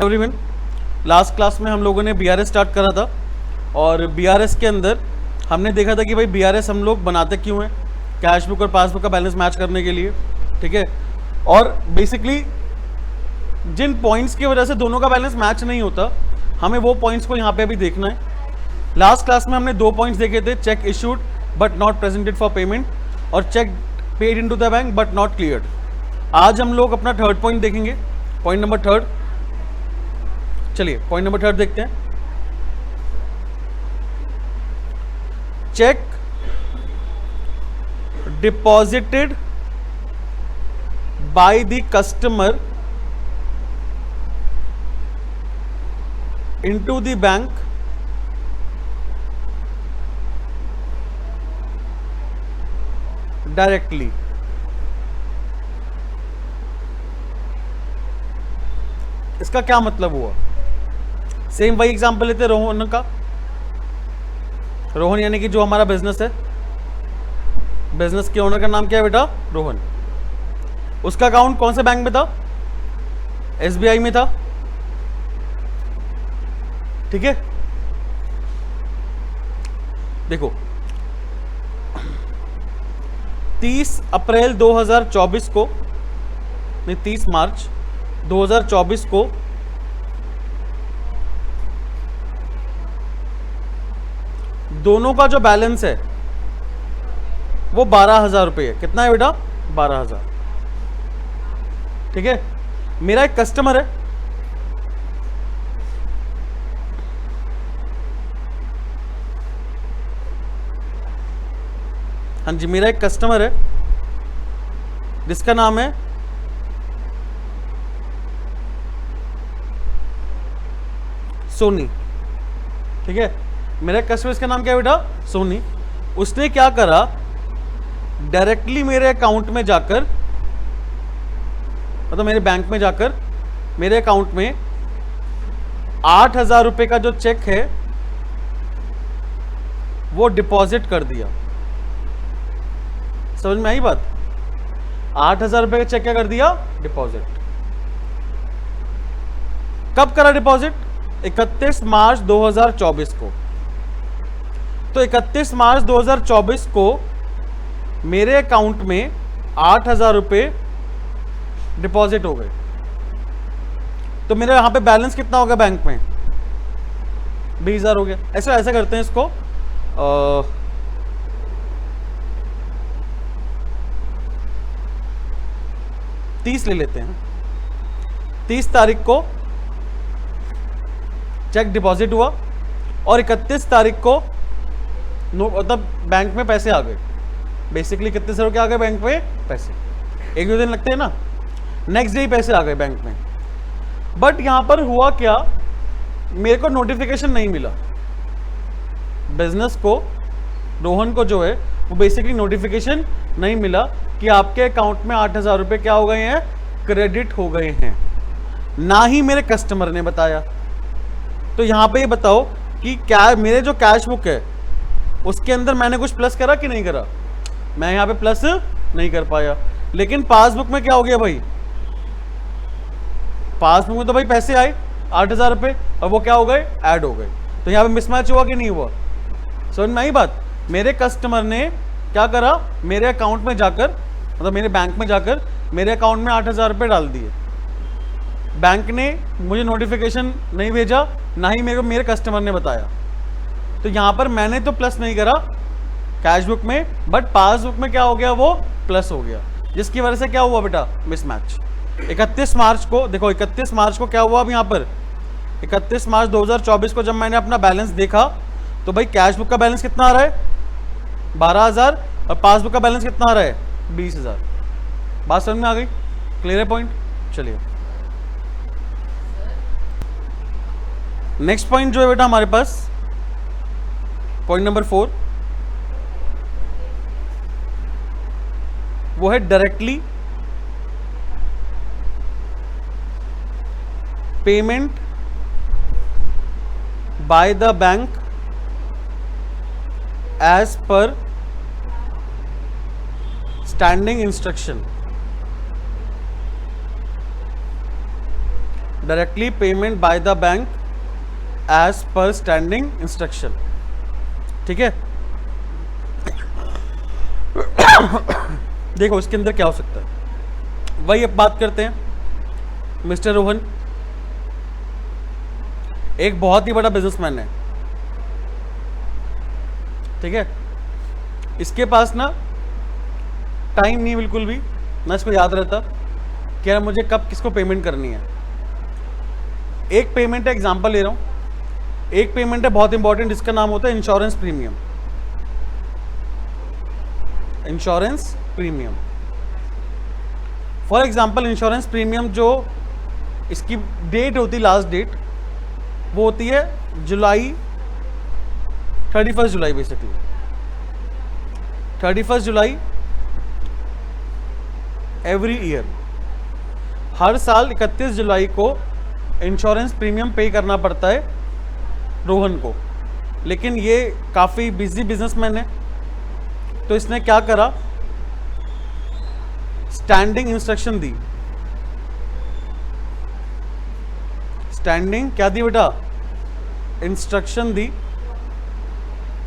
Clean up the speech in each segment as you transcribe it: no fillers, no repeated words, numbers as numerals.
Everyone, last class में हम लोगों ने बीआरएस स्टार्ट करा था और बीआरएस के अंदर हमने देखा था कि भाई बीआरएस हम लोग बनाते क्यों हैं, कैश बुक और पासबुक का बैलेंस मैच करने के लिए, ठीक है। और बेसिकली जिन पॉइंट्स की वजह से दोनों का बैलेंस मैच नहीं होता, हमें वो पॉइंट्स को यहाँ पे अभी देखना है। लास्ट क्लास में हमने 2 पॉइंट्स देखे थे, cheque issued but not presented for payment और cheque paid into the bank but not cleared. आज हम लोग अपना थर्ड पॉइंट देखेंगे, पॉइंट नंबर थर्ड। चलिए पॉइंट नंबर थर्ड देखते हैं। Cheque deposited by the customer into the bank directly. इसका क्या मतलब हुआ? सेम वही एग्जांपल लेते रोहन का। रोहन यानी कि जो हमारा बिजनेस है, बिजनेस के ओनर का नाम क्या है बेटा? रोहन। उसका अकाउंट कौन से बैंक में था? एसबीआई में था, ठीक है। देखो 30 अप्रैल 2024 को, नहीं 30 मार्च 2024 को दोनों का जो बैलेंस है वो 12,000 रुपये है। कितना है बेटा? 12,000, ठीक है। मेरा एक कस्टमर है, हाँ जी, मेरा एक कस्टमर है जिसका नाम है सोनी, ठीक है। मेरा कस्टमर, इसका नाम क्या है बेटा? सोनी। उसने क्या करा, डायरेक्टली मेरे अकाउंट में जाकर, मतलब मेरे बैंक में जाकर मेरे अकाउंट में 8,000 रुपये का जो चेक है वो डिपॉजिट कर दिया। समझ में आई बात? 8,000 रुपये का चेक क्या कर दिया? डिपॉजिट। कब करा डिपॉजिट? 31 मार्च 2024 को। तो 31 मार्च 2024 को मेरे अकाउंट में 8,000 रुपये डिपॉजिट हो गए। तो मेरे यहां पे बैलेंस कितना हो गया बैंक में? 20,000 हो गया। ऐसा करते हैं इसको, 30 ले लेते हैं। 30 तारीख को चेक डिपॉजिट हुआ और 31 तारीख को मतलब बैंक में पैसे आ गए। बेसिकली कितने सौ के आ गए बैंक में पैसे? 1-2 दिन लगते हैं ना, नेक्स्ट डे ही पैसे आ गए बैंक में। बट यहां पर हुआ क्या, मेरे को नोटिफिकेशन नहीं मिला। बिजनेस को, रोहन को जो है वो बेसिकली नोटिफिकेशन नहीं मिला कि आपके अकाउंट में 8,000 रुपये क्या हो गए हैं? क्रेडिट हो गए हैं। ना ही मेरे कस्टमर ने बताया। तो यहां पे ये बताओ कि क्या मेरे जो कैश बुक है उसके अंदर मैंने कुछ प्लस करा कि नहीं करा? मैं यहां पे प्लस नहीं कर पाया। लेकिन पासबुक में क्या हो गया भाई? पासबुक में तो भाई पैसे आए 8,000 रुपये और वो क्या हो गए? ऐड हो गए। तो यहां पे मिसमैच हुआ कि नहीं हुआ? समझ में आई बात? मेरे कस्टमर ने क्या करा, मेरे अकाउंट में जाकर, मतलब मेरे बैंक में जाकर मेरे अकाउंट में 8,000 रुपये डाल दिए। बैंक ने मुझे नोटिफिकेशन नहीं भेजा, ना ही मेरे कस्टमर ने बताया। तो यहां पर मैंने तो प्लस नहीं करा कैश बुक में, बट पासबुक में क्या हो गया? वो प्लस हो गया, जिसकी वजह से क्या हुआ बेटा? मिसमैच। 31 मार्च को देखो, 31 मार्च को क्या हुआ? अब यहां पर 31 मार्च 2024 को जब मैंने अपना बैलेंस देखा तो भाई कैश बुक का बैलेंस कितना आ रहा है? 12,000 और पासबुक का बैलेंस कितना आ रहा है? 20,000। बात समझ में आ गई? क्लियर है पॉइंट? चलिए नेक्स्ट पॉइंट जो है बेटा हमारे पास, पॉइंट नंबर 4, वो है directly payment by the bank as per standing instruction. Directly payment by the bank as per standing instruction. ठीक है, देखो इसके अंदर क्या हो सकता है, वही अब बात करते हैं। मिस्टर रोहन एक बहुत ही बड़ा बिजनेसमैन है, ठीक है, इसके पास ना टाइम नहीं बिल्कुल भी, ना इसको याद रहता कि यार मुझे कब किसको पेमेंट करनी है। एक पेमेंट है, एग्जांपल ले रहा हूं, एक पेमेंट है बहुत इंपॉर्टेंट, जिसका नाम होता है insurance premium. Insurance premium, for example insurance premium जो इसकी डेट होती, लास्ट डेट वो होती है जुलाई 31 जुलाई, बेसिकली 31 जुलाई एवरी ईयर। हर साल 31 जुलाई को इंश्योरेंस प्रीमियम पे करना पड़ता है रोहन को। लेकिन ये काफ़ी बिजी बिजनेसमैन है, तो इसने क्या करा, स्टैंडिंग इंस्ट्रक्शन दी। स्टैंडिंग क्या दी बेटा, इंस्ट्रक्शन दी।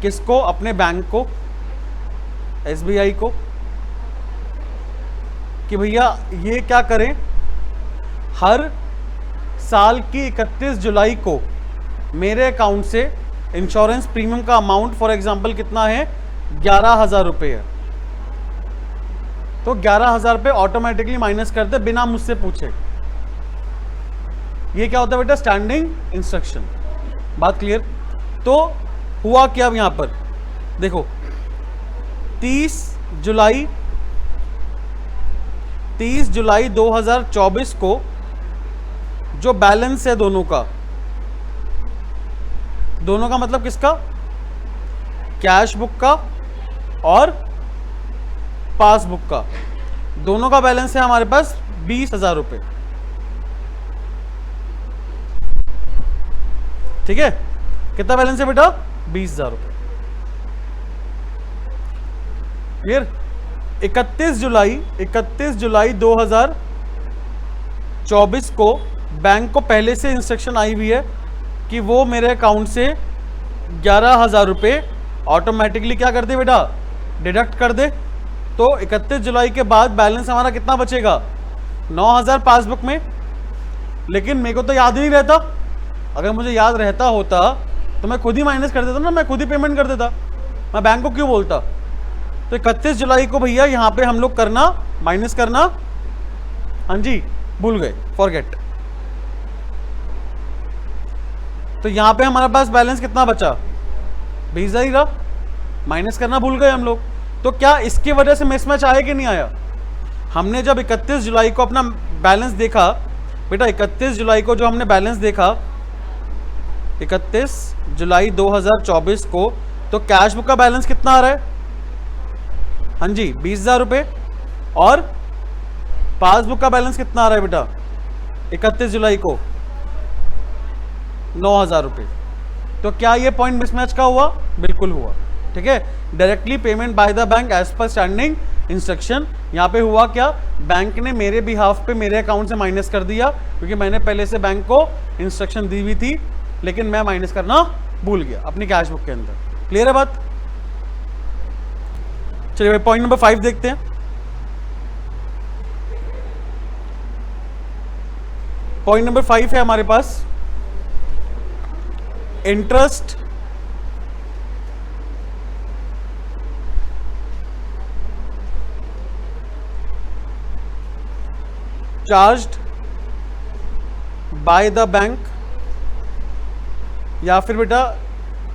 किसको, अपने बैंक को, एसबीआई को, कि भैया ये क्या करें, हर साल की 31 जुलाई को मेरे अकाउंट से इंश्योरेंस प्रीमियम का अमाउंट फॉर एग्जांपल कितना है, 11,000 रुपये है, तो 11,000 रुपये ऑटोमेटिकली माइनस कर दे बिना मुझसे पूछे। ये क्या होता है बेटा, स्टैंडिंग इंस्ट्रक्शन। बात क्लियर? तो हुआ क्या अब यहां पर देखो, 30 जुलाई 2024 को जो बैलेंस है दोनों का मतलब किसका, कैश बुक का और पासबुक का, दोनों का बैलेंस है हमारे पास 20,000 रुपये। ठीक है, कितना बैलेंस है बेटा, 20,000 रुपये। क्लियर? 31 जुलाई 2024 को बैंक को पहले से इंस्ट्रक्शन आई हुई है कि वो मेरे अकाउंट से 11,000 रुपये ऑटोमेटिकली क्या कर दे बेटा, डिडक्ट कर दे। तो 31 जुलाई के बाद बैलेंस हमारा कितना बचेगा, 9,000 पासबुक में। लेकिन मेरे को तो याद ही नहीं रहता, अगर मुझे याद रहता होता तो मैं खुद ही माइनस कर देता ना, मैं खुद ही पेमेंट कर देता, मैं बैंक को क्यों बोलता। तो 31 जुलाई को भैया यहाँ पे हम लोग करना, माइनस करना, हाँ जी भूल गए, फॉरगेट। तो यहाँ पे हमारे पास बैलेंस कितना बचा, 20,000 ही रहा, माइनस करना भूल गए हम लोग। तो क्या इसकी वजह से मिसमैच आया कि नहीं आया? हमने जब 31 जुलाई को अपना बैलेंस देखा बेटा, 31 जुलाई को जो हमने बैलेंस देखा 31 जुलाई 2024 को, तो कैश बुक का बैलेंस कितना आ रहा है, हाँ जी 20,000 रुपये, और पासबुक का बैलेंस कितना आ रहा है बेटा 31 जुलाई को, 9,000 रुपये। तो क्या ये पॉइंट मिसमैच का हुआ? बिल्कुल हुआ। ठीक है, directly payment by the bank as per standing instruction. यहाँ पे हुआ क्या, बैंक ने मेरे बिहाफ पे मेरे अकाउंट से माइनस कर दिया, क्योंकि मैंने पहले से बैंक को इंस्ट्रक्शन दी हुई थी, लेकिन मैं माइनस करना भूल गया अपनी कैश बुक के अंदर। क्लियर है बात? चलिए भाई पॉइंट नंबर 5 देखते हैं। पॉइंट नंबर 5 है हमारे पास, interest charged by the bank, या फिर बेटा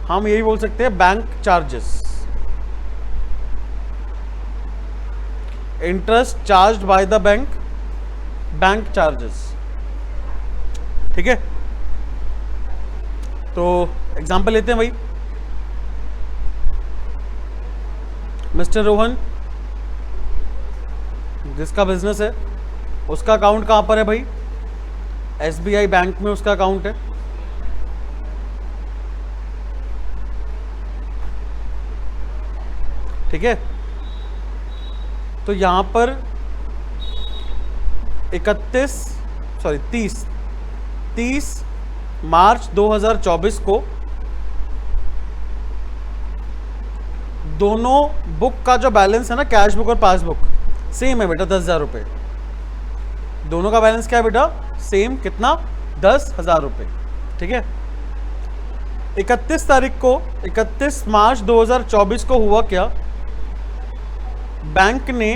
हम यही बोल सकते हैं bank charges. Interest charged by the bank, bank charges. ठीक है, तो एग्जांपल लेते हैं भाई। मिस्टर रोहन जिसका बिजनेस है उसका अकाउंट कहां पर है भाई, एसबीआई बैंक में उसका अकाउंट है। ठीक है, तो यहां पर 30 30 मार्च 2024 को दोनों बुक का जो बैलेंस है ना, कैश बुक और पासबुक, सेम है बेटा 10,000 रुपये। दोनों का बैलेंस क्या है बेटा? सेम। कितना? 10,000 रुपये। ठीक है। 31 तारीख को, 31 मार्च 2024 को हुआ क्या, बैंक ने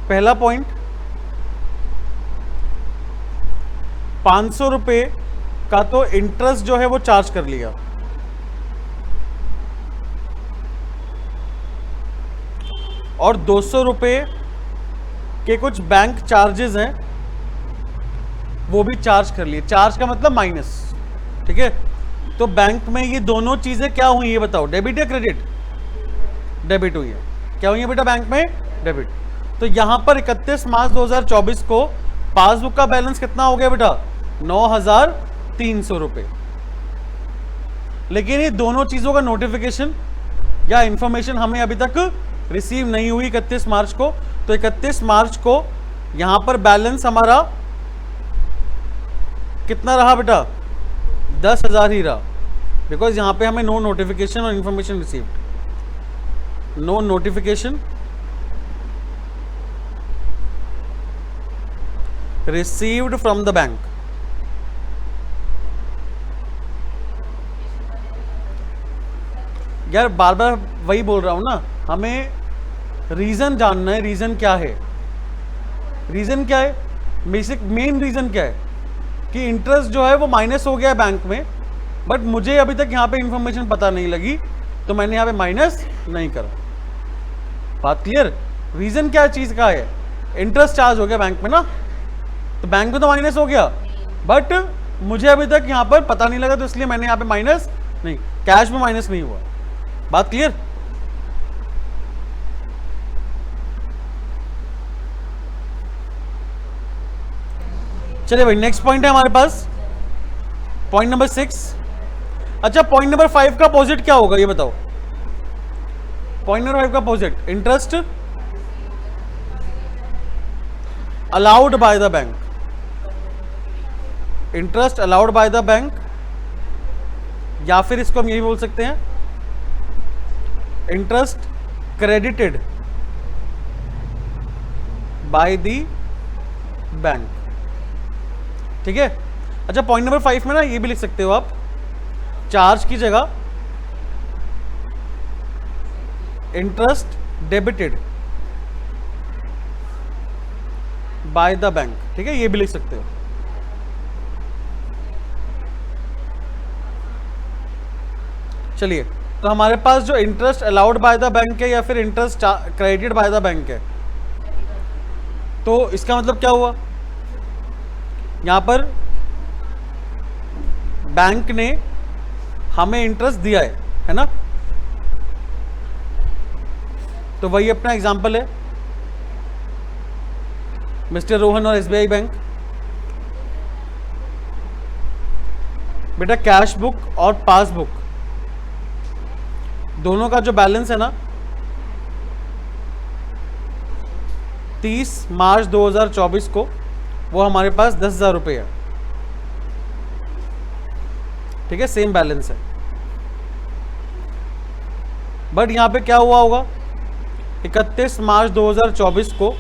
पहला पॉइंट 500 रुपये का तो इंटरेस्ट जो है वो चार्ज कर लिया, और 200 रुपये के कुछ बैंक चार्जेस हैं वो भी चार्ज कर लिए। चार्ज का मतलब माइनस। ठीक है। तो बैंक में ये दोनों चीजें क्या हुई ये बताओ, डेबिट या क्रेडिट? डेबिट हुई है। क्या हुई है बेटा बैंक में? डेबिट। तो यहां पर 31 मार्च 2024 को पासबुक का बैलेंस कितना हो गया बेटा? 9,300 रुपये। लेकिन ये दोनों चीजों का नोटिफिकेशन या इंफॉर्मेशन हमें अभी तक रिसीव नहीं हुई 31 मार्च को। तो 31 मार्च को यहां पर बैलेंस हमारा कितना रहा बेटा? 10,000 ही रहा, बिकॉज यहां पे हमें नो नोटिफिकेशन और information received. No notification received from the bank. यार बार बार वही बोल रहा हूं ना, हमें रीजन जानना है। रीजन क्या है? रीजन क्या है? बेसिक मेन रीजन क्या है कि इंटरेस्ट जो है वो माइनस हो गया बैंक में, बट मुझे अभी तक यहाँ पे इंफॉर्मेशन पता नहीं लगी, तो मैंने यहाँ पे माइनस नहीं करा। बात क्लियर? रीजन क्या चीज का है? इंटरेस्ट चार्ज हो गया बैंक में ना, तो बैंक में तो माइनस हो गया, बट मुझे अभी तक यहाँ पर पता नहीं लगा, तो इसलिए मैंने यहाँ पे माइनस नहीं, कैश में माइनस नहीं हुआ। बात क्लियर? चलिए भाई, नेक्स्ट पॉइंट है हमारे पास, पॉइंट नंबर 6। अच्छा, पॉइंट नंबर 5 का अपोजिट क्या होगा ये बताओ? पॉइंट नंबर 5 का opposite interest allowed by the bank. Interest allowed by the bank, या फिर इसको हम यही बोल सकते हैं interest credited bye the bank. ठीक है। अच्छा, पॉइंट नंबर 5 में ना ये भी लिख सकते हो आप, चार्ज की जगह interest debited bye the bank. ठीक है, ये भी लिख सकते हो। चलिए, तो हमारे पास जो interest allowed by the bank है या फिर interest credited bye the bank है, तो इसका मतलब क्या हुआ? यहां पर बैंक ने हमें इंटरेस्ट दिया है ना? तो वही अपना एग्जांपल है, मिस्टर रोहन और एसबीआई बैंक। बेटा कैश बुक और पासबुक दोनों का जो बैलेंस है ना, 30 मार्च 2024 को वो हमारे पास 10,000 रुपये है। ठीक है, सेम बैलेंस है। बट यहां पे क्या हुआ होगा? 31 मार्च 2024 को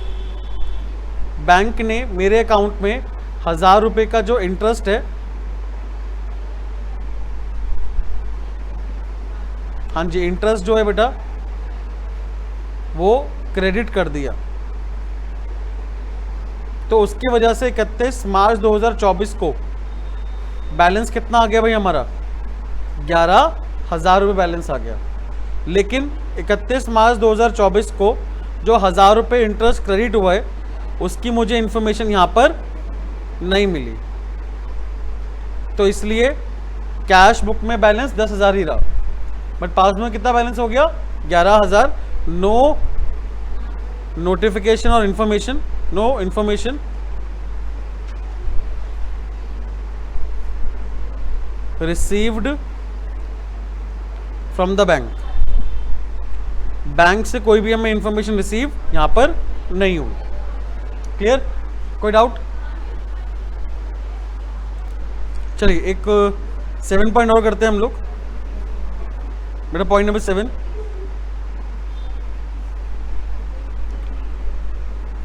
बैंक ने मेरे अकाउंट में 1,000 रुपये का जो इंटरेस्ट है, हाँ जी, इंटरेस्ट जो है बेटा वो क्रेडिट कर दिया। तो उसकी वजह से 31 मार्च 2024 को बैलेंस कितना आ गया भाई हमारा? 11,000 रुपये बैलेंस आ गया। लेकिन 31 मार्च 2024 को जो 1,000 रुपये इंटरेस्ट क्रेडिट हुआ है, उसकी मुझे इंफॉर्मेशन यहाँ पर नहीं मिली, तो इसलिए कैश बुक में बैलेंस 10,000 ही रहा, बट पास में कितना बैलेंस हो गया? 11,000। नो नोटिफिकेशन और information, no information received from the bank. Bank से कोई भी हमें इंफॉर्मेशन रिसीव यहां पर नहीं हुई। क्लियर? कोई डाउट? चलिए एक 7 पॉइंट और करते हैं हम लोग बेटा। Point number 7,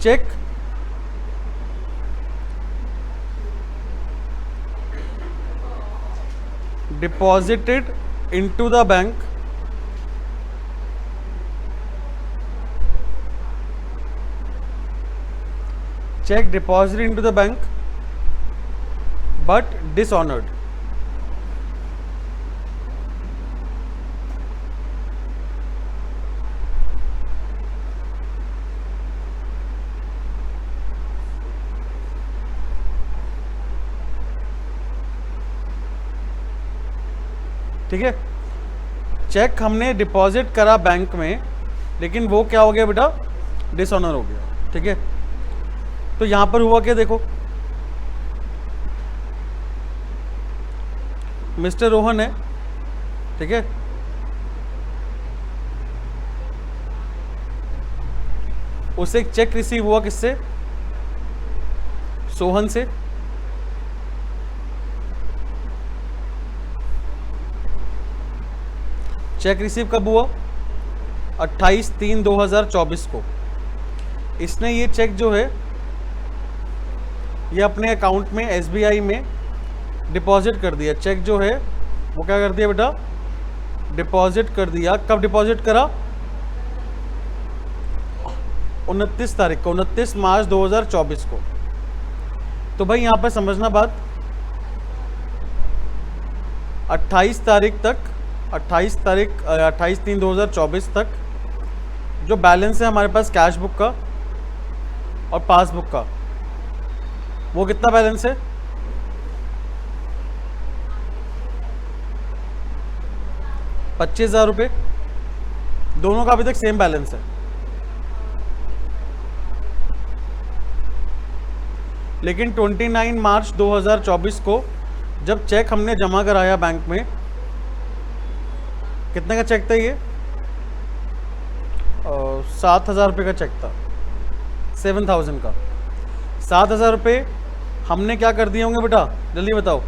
cheque deposited into the bank check deposited into the bank but dishonored. ठीक है, चेक हमने डिपॉजिट करा बैंक में, लेकिन वो क्या हो गया बेटा, डिसऑनर हो गया। ठीक है, तो यहां पर हुआ क्या, देखो मिस्टर रोहन है, ठीक है, उसे एक चेक रिसीव हुआ किससे, सोहन से। चेक रिसीव कब हुआ, 28/3/2024 को। इसने ये चेक जो है ये अपने अकाउंट में SBI में डिपॉजिट कर दिया। चेक जो है वो क्या कर दिया बेटा, डिपॉजिट कर दिया। कब डिपॉजिट करा, 29 तारीख को, 29 मार्च 2024 को। तो भाई यहाँ पे समझना बात, 28 तारीख तक, 28/3/2024 तक जो बैलेंस है हमारे पास कैश बुक का और पासबुक का, वो कितना बैलेंस है, 25,000 रुपये। दोनों का अभी तक सेम बैलेंस है। लेकिन 29 मार्च 2024 को जब चेक हमने जमा कराया बैंक में, कितने का चेक था ये, 7,000 रुपये का चेक था, 7,000 का। 7,000 रुपये हमने क्या कर दिए होंगे बेटा, जल्दी बताओ,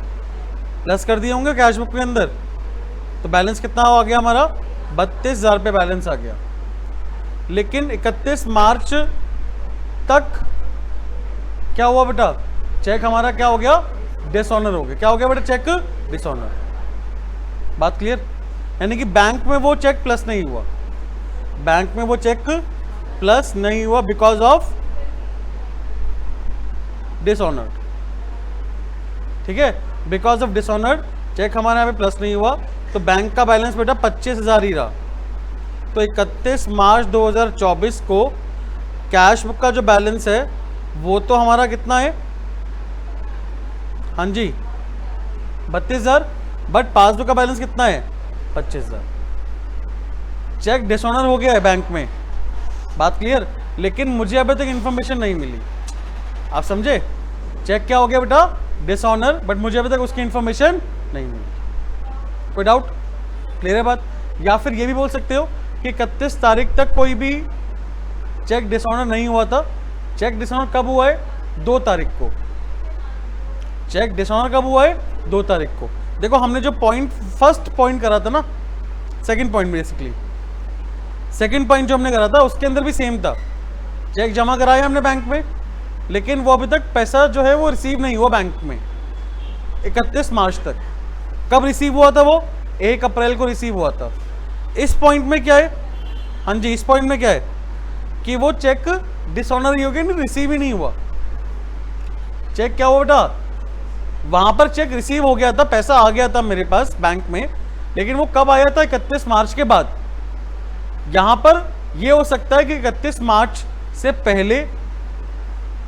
प्लस कर दिए होंगे कैश बुक के अंदर। तो बैलेंस कितना आ गया हमारा, 32,000 रुपये बैलेंस आ गया। लेकिन 31 मार्च तक क्या हुआ बेटा, चेक हमारा क्या हो गया, डिसऑनर हो गया। क्या हो गया बेटा, चेक डिसऑनर। बात क्लियर? यानी कि बैंक में वो चेक प्लस नहीं हुआ, बैंक में वो चेक प्लस नहीं हुआ बिकॉज ऑफ डिसऑनर्ड। ठीक है, बिकॉज ऑफ डिसऑनर्ड चेक हमारे यहाँ पे प्लस नहीं हुआ, तो बैंक का बैलेंस बेटा 25,000 ही रहा। तो 31 मार्च 2024 को कैश बुक का जो बैलेंस है वो तो हमारा कितना है, हाँ जी 32,000, बट पासबुक का बैलेंस कितना है, 25,000। चेक डिसऑनर हो गया है बैंक में, बात क्लियर? लेकिन मुझे अभी तक इन्फॉर्मेशन नहीं मिली, आप समझे? चेक क्या हो गया बेटा, डिसऑनर, बट मुझे अभी तक उसकी इन्फॉर्मेशन नहीं मिली। कोई डाउट? क्लियर है बात? या फिर ये भी बोल सकते हो कि 31 तारीख तक कोई भी चेक डिसऑनर नहीं हुआ था। चेक डिसऑनर कब हुआ है, 2 तारीख को। चेक डिसऑनर कब हुआ है, 2 तारीख को। देखो हमने जो पॉइंट, फर्स्ट पॉइंट करा था ना, second point basically, second point जो हमने करा था उसके अंदर भी सेम था। चेक जमा कराया हमने बैंक में, लेकिन वो अभी तक पैसा जो है वो रिसीव नहीं हुआ बैंक में 31 मार्च तक। कब रिसीव हुआ था वो, 1 अप्रैल को रिसीव हुआ था। इस पॉइंट में क्या है, हाँ जी इस पॉइंट में क्या है कि वो चेक डिसऑनर ही हो गया, नहीं रिसीव ही नहीं हुआ। चेक क्या हुआ बेटा, वहां पर चेक रिसीव हो गया था, पैसा आ गया था मेरे पास बैंक में, लेकिन वो कब आया था, 31 मार्च के बाद। यहां पर ये हो सकता है कि 31 मार्च से पहले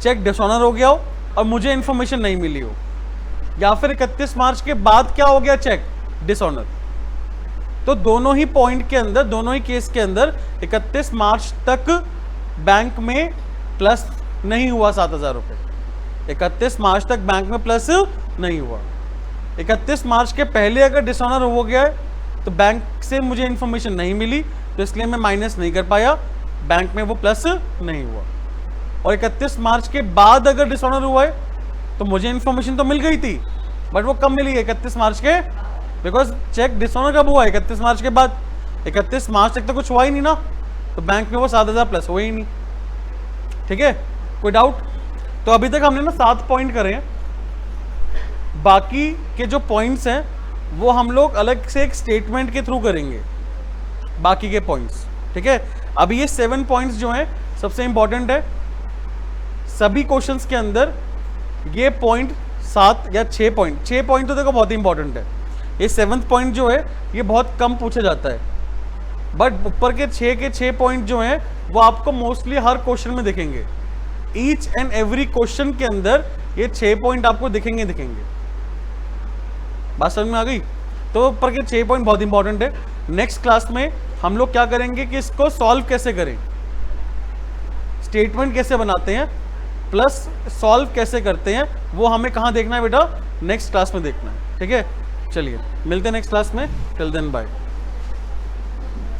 चेक डिसऑनर हो गया हो और मुझे इंफॉर्मेशन नहीं मिली हो, या फिर 31 मार्च के बाद क्या हो गया, चेक डिसऑनर। तो दोनों ही पॉइंट के अंदर, दोनों ही केस के अंदर 31 मार्च तक बैंक में प्लस नहीं हुआ 7,000 रुपये। 31 मार्च तक बैंक में प्लस नहीं हुआ। 31 मार्च के पहले अगर डिसऑनर हो गया है तो बैंक से मुझे इन्फॉर्मेशन नहीं मिली, तो इसलिए मैं माइनस नहीं कर पाया, बैंक में वो प्लस नहीं हुआ। और 31 मार्च के बाद अगर डिसऑनर हुआ है तो मुझे इन्फॉर्मेशन तो मिल गई थी, बट वो कब मिली है? 31 मार्च के, बिकॉज चेक डिसऑनर कब हुआ है? 31 मार्च के बाद। 31 मार्च तक तो कुछ हुआ ही नहीं ना, तो बैंक में वो 7,000 प्लस हुआ ही नहीं। ठीक है, कोई डाउट? तो अभी तक हमने ना 7 पॉइंट करे हैं, बाकी के जो पॉइंट्स हैं वो हम लोग अलग से एक स्टेटमेंट के थ्रू करेंगे, बाकी के पॉइंट्स। ठीक है, अभी ये 7 पॉइंट्स जो हैं सबसे इंपॉर्टेंट है। सभी क्वेश्चंस के अंदर ये पॉइंट 7 या 6 पॉइंट तो देखो बहुत इंपॉर्टेंट है। ये 7th पॉइंट जो है ये बहुत कम पूछा जाता है, बट ऊपर के 6 पॉइंट जो हैं वो आपको मोस्टली हर क्वेश्चन में दिखेंगे। ईच एंड एवरी क्वेश्चन के अंदर ये 6 पॉइंट आपको दिखेंगे। बात समझ में आ गई? तो ऊपर के 6 पॉइंट बहुत इंपॉर्टेंट है। नेक्स्ट क्लास में हम लोग क्या करेंगे कि इसको सॉल्व कैसे करें, स्टेटमेंट कैसे बनाते हैं, प्लस सॉल्व कैसे करते हैं, वो हमें कहाँ देखना है बेटा? नेक्स्ट क्लास में देखना है। ठीक है, चलिए मिलते हैं नेक्स्ट क्लास में। Till then bye.